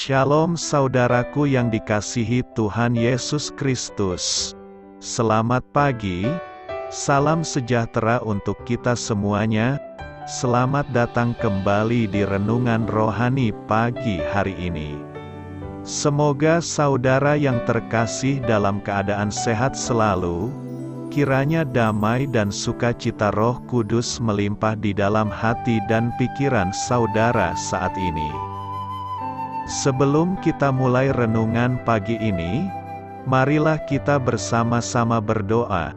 Shalom saudaraku yang dikasihi Tuhan Yesus Kristus. Selamat pagi, salam sejahtera untuk kita semuanya. Selamat datang kembali di Renungan Rohani pagi hari ini. Semoga saudara yang terkasih dalam keadaan sehat selalu. Kiranya damai dan sukacita Roh Kudus melimpah di dalam hati dan pikiran saudara saat ini. Sebelum kita mulai renungan pagi ini, marilah kita bersama-sama berdoa.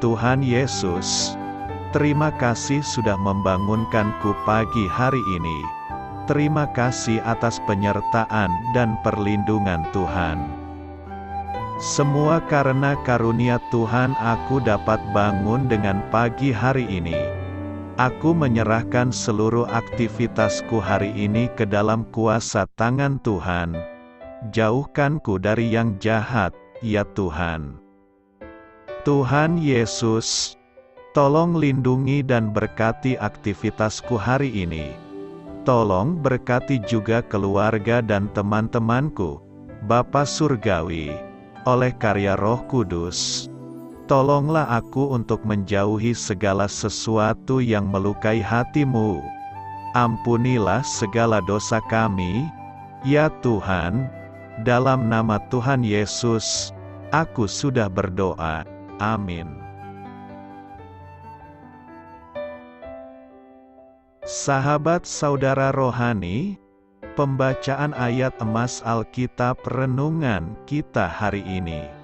Tuhan Yesus, terima kasih sudah membangunkanku pagi hari ini. Terima kasih atas penyertaan dan perlindungan Tuhan. Semua karena karunia Tuhan aku dapat bangun dengan pagi hari ini. Aku menyerahkan seluruh aktivitasku hari ini ke dalam kuasa tangan Tuhan. Jauhkanku dari yang jahat, ya Tuhan. Tuhan Yesus, tolong lindungi dan berkati aktivitasku hari ini. Tolong berkati juga keluarga dan teman-temanku, Bapa Surgawi, oleh karya Roh Kudus. Tolonglah aku untuk menjauhi segala sesuatu yang melukai hati-Mu. Ampunilah segala dosa kami, ya Tuhan. Dalam nama Tuhan Yesus, aku sudah berdoa. Amin. Sahabat saudara rohani, pembacaan ayat emas Alkitab renungan kita hari ini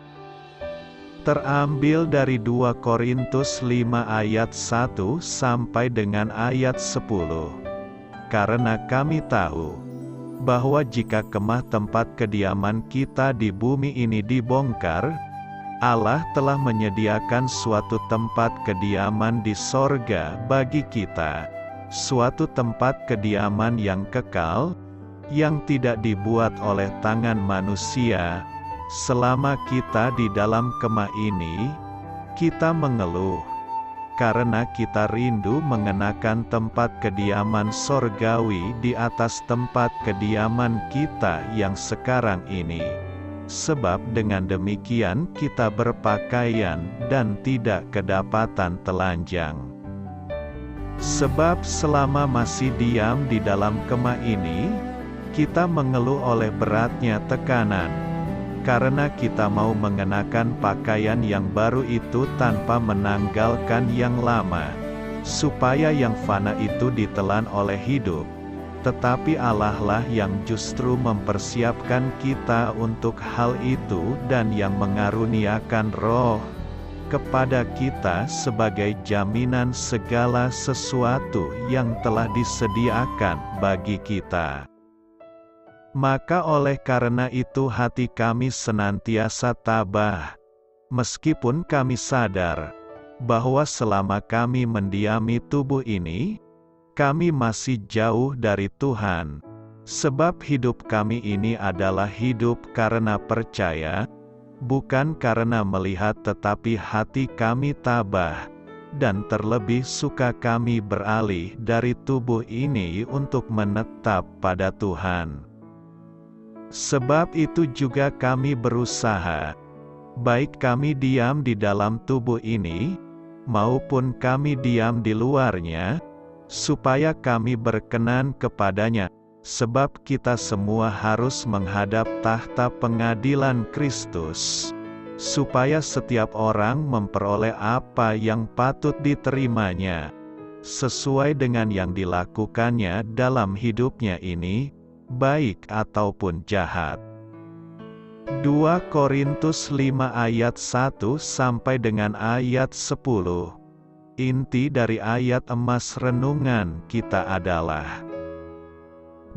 terambil dari 2 Korintus 5 ayat 1 sampai dengan ayat 10. Karena kami tahu bahwa jika kemah tempat kediaman kita di bumi ini dibongkar, Allah telah menyediakan suatu tempat kediaman di sorga bagi kita, suatu tempat kediaman yang kekal, yang tidak dibuat oleh tangan manusia. Selama kita di dalam kemah ini, kita mengeluh, karena kita rindu mengenakan tempat kediaman sorgawi di atas tempat kediaman kita yang sekarang ini. Sebab dengan demikian kita berpakaian dan tidak kedapatan telanjang. Sebab selama masih diam di dalam kemah ini, kita mengeluh oleh beratnya tekanan. Karena kita mau mengenakan pakaian yang baru itu tanpa menanggalkan yang lama, supaya yang fana itu ditelan oleh hidup. Tetapi Allah lah yang justru mempersiapkan kita untuk hal itu dan yang mengaruniakan Roh kepada kita sebagai jaminan segala sesuatu yang telah disediakan bagi kita. Maka oleh karena itu hati kami senantiasa tabah, meskipun kami sadar bahwa selama kami mendiami tubuh ini, kami masih jauh dari Tuhan. Sebab hidup kami ini adalah hidup karena percaya, bukan karena melihat, tetapi hati kami tabah, dan terlebih suka kami beralih dari tubuh ini untuk menetap pada Tuhan. Sebab itu juga kami berusaha, baik kami diam di dalam tubuh ini, maupun kami diam di luarnya, supaya kami berkenan kepadanya, sebab kita semua harus menghadap tahta pengadilan Kristus, supaya setiap orang memperoleh apa yang patut diterimanya, sesuai dengan yang dilakukannya dalam hidupnya ini, baik ataupun jahat. 2 Korintus 5 ayat 1 sampai dengan ayat 10. Inti dari ayat emas renungan kita adalah: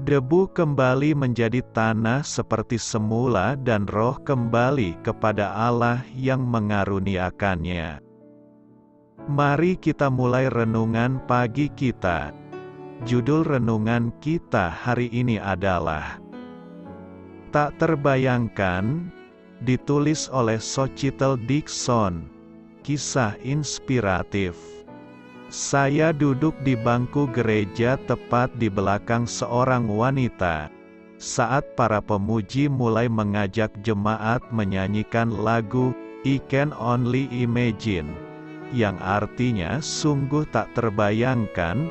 debu kembali menjadi tanah seperti semula dan roh kembali kepada Allah yang mengaruniakannya. Mari kita mulai renungan pagi kita. Judul renungan kita hari ini adalah Tak Terbayangkan, ditulis oleh Sochitel Dixon. Kisah inspiratif. Saya duduk di bangku gereja tepat di belakang seorang wanita. saat para pemuji mulai mengajak jemaat menyanyikan lagu "I Can Only Imagine", yang artinya sungguh tak terbayangkan,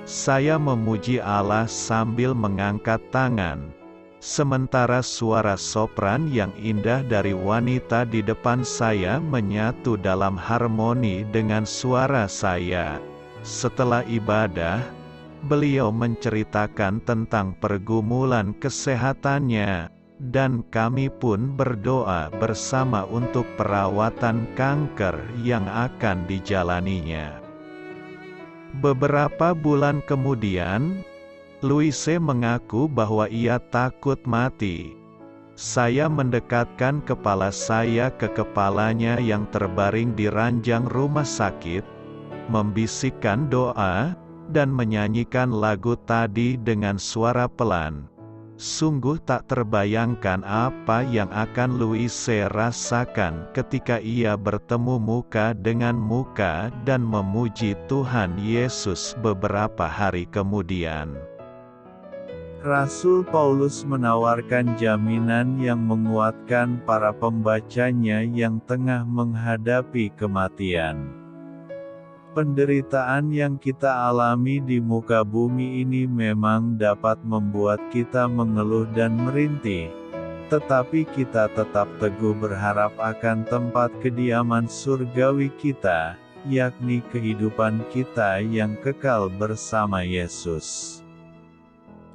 saya memuji Allah sambil mengangkat tangan. Sementara suara sopran yang indah dari wanita di depan saya menyatu dalam harmoni dengan suara saya. Setelah ibadah, beliau menceritakan tentang pergumulan kesehatannya, dan kami pun berdoa bersama untuk perawatan kanker yang akan dijalaninya. Beberapa bulan kemudian, Louise mengaku bahwa ia takut mati. Saya mendekatkan kepala saya ke kepalanya yang terbaring di ranjang rumah sakit, membisikkan doa, dan menyanyikan lagu tadi dengan suara pelan. Sungguh tak terbayangkan apa yang akan Louise rasakan ketika ia bertemu muka dengan muka dan memuji Tuhan Yesus beberapa hari kemudian. Rasul Paulus menawarkan jaminan yang menguatkan para pembacanya yang tengah menghadapi kematian. Penderitaan yang kita alami di muka bumi ini memang dapat membuat kita mengeluh dan merintih, tetapi kita tetap teguh berharap akan tempat kediaman surgawi kita, yakni kehidupan kita yang kekal bersama Yesus.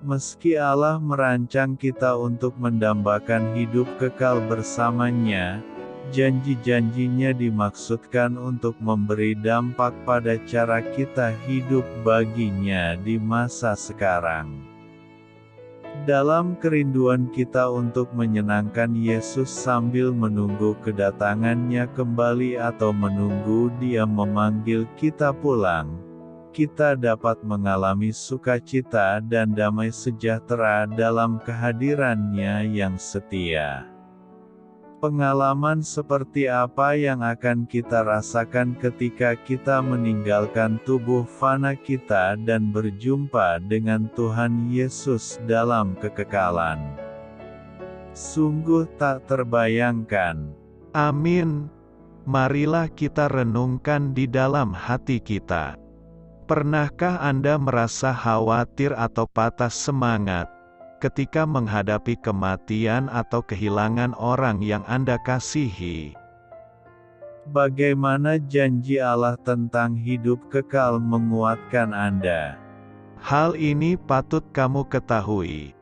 Meski Allah merancang kita untuk mendambakan hidup kekal bersamanya, janji-janjinya dimaksudkan untuk memberi dampak pada cara kita hidup baginya di masa sekarang. Dalam kerinduan kita untuk menyenangkan Yesus sambil menunggu kedatangannya kembali atau menunggu Dia memanggil kita pulang, kita dapat mengalami sukacita dan damai sejahtera dalam kehadirannya yang setia. Pengalaman seperti apa yang akan kita rasakan ketika kita meninggalkan tubuh fana kita dan berjumpa dengan Tuhan Yesus dalam kekekalan? Sungguh tak terbayangkan. Amin. Marilah kita renungkan di dalam hati kita. Pernahkah Anda merasa khawatir atau patah semangat ketika menghadapi kematian atau kehilangan orang yang Anda kasihi? Bagaimana janji Allah tentang hidup kekal menguatkan Anda? Hal ini patut kamu ketahui.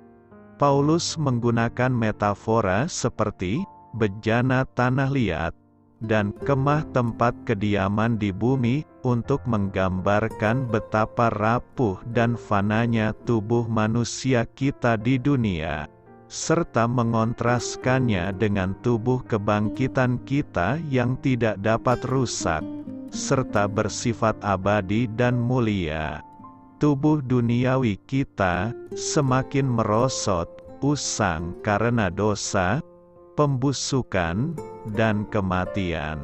Paulus menggunakan metafora seperti bejana tanah liat dan kemah tempat kediaman di bumi untuk menggambarkan betapa rapuh dan fananya tubuh manusia kita di dunia, serta mengontraskannya dengan tubuh kebangkitan kita yang tidak dapat rusak, serta bersifat abadi dan mulia. Tubuh duniawi kita semakin merosot, usang karena dosa, pembusukan, dan kematian.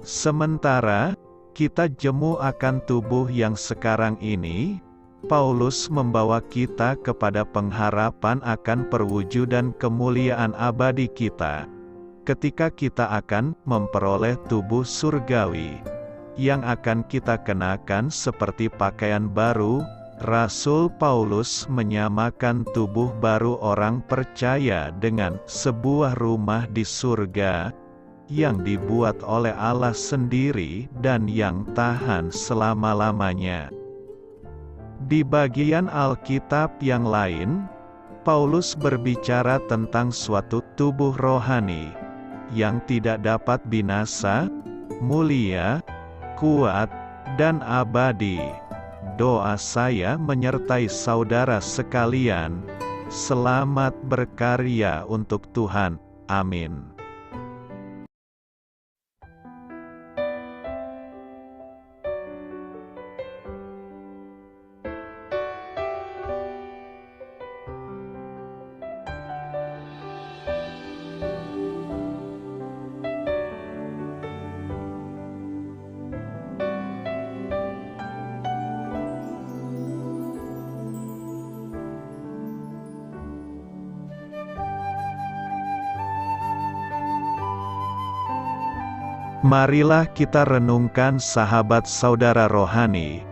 Sementara kita jemu akan tubuh yang sekarang ini, Paulus membawa kita kepada pengharapan akan perwujudan kemuliaan abadi kita, ketika kita akan memperoleh tubuh surgawi, yang akan kita kenakan seperti pakaian baru. Rasul Paulus menyamakan tubuh baru orang percaya dengan sebuah rumah di surga, yang dibuat oleh Allah sendiri dan yang tahan selama-lamanya. Di bagian Alkitab yang lain, Paulus berbicara tentang suatu tubuh rohani, yang tidak dapat binasa, mulia, kuat, dan abadi. Doa saya menyertai saudara sekalian, selamat berkarya untuk Tuhan. Amin. Marilah kita renungkan sahabat saudara rohani.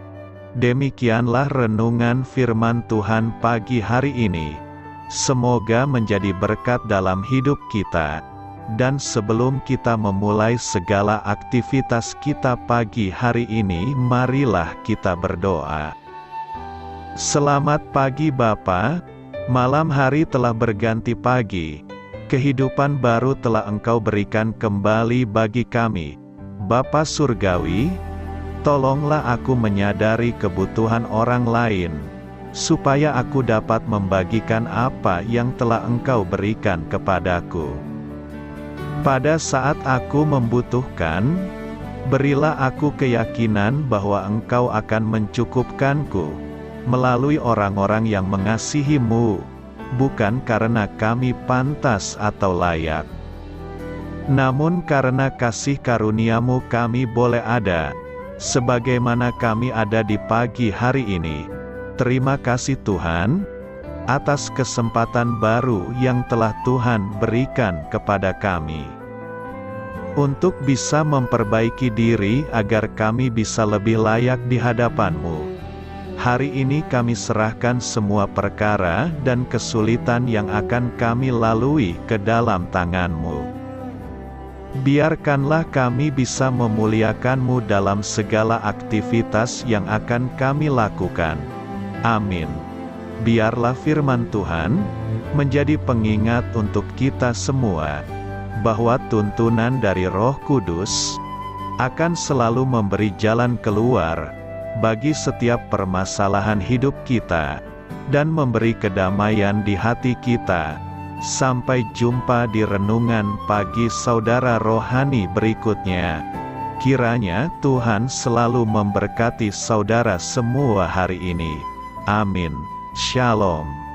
Demikianlah renungan firman Tuhan pagi hari ini. Semoga menjadi berkat dalam hidup kita. Dan sebelum kita memulai segala aktivitas kita pagi hari ini, marilah kita berdoa. Selamat pagi Bapa, malam hari telah berganti pagi. Kehidupan baru telah Engkau berikan kembali bagi kami. Bapa Surgawi, tolonglah aku menyadari kebutuhan orang lain, supaya aku dapat membagikan apa yang telah Engkau berikan kepadaku. Pada saat aku membutuhkan, berilah aku keyakinan bahwa Engkau akan mencukupkanku, melalui orang-orang yang mengasihi-Mu, bukan karena kami pantas atau layak, namun karena kasih karunia-Mu kami boleh ada, sebagaimana kami ada di pagi hari ini. Terima kasih Tuhan, atas kesempatan baru yang telah Tuhan berikan kepada kami, untuk bisa memperbaiki diri agar kami bisa lebih layak di hadapan-Mu. Hari ini kami serahkan semua perkara dan kesulitan yang akan kami lalui ke dalam tangan-Mu. Biarkanlah kami bisa memuliakan-Mu dalam segala aktivitas yang akan kami lakukan. Amin. Biarlah firman Tuhan menjadi pengingat untuk kita semua, bahwa tuntunan dari Roh Kudus akan selalu memberi jalan keluar bagi setiap permasalahan hidup kita, dan memberi kedamaian di hati kita. Sampai jumpa di renungan pagi saudara rohani berikutnya. Kiranya Tuhan selalu memberkati saudara semua hari ini. Amin. Shalom.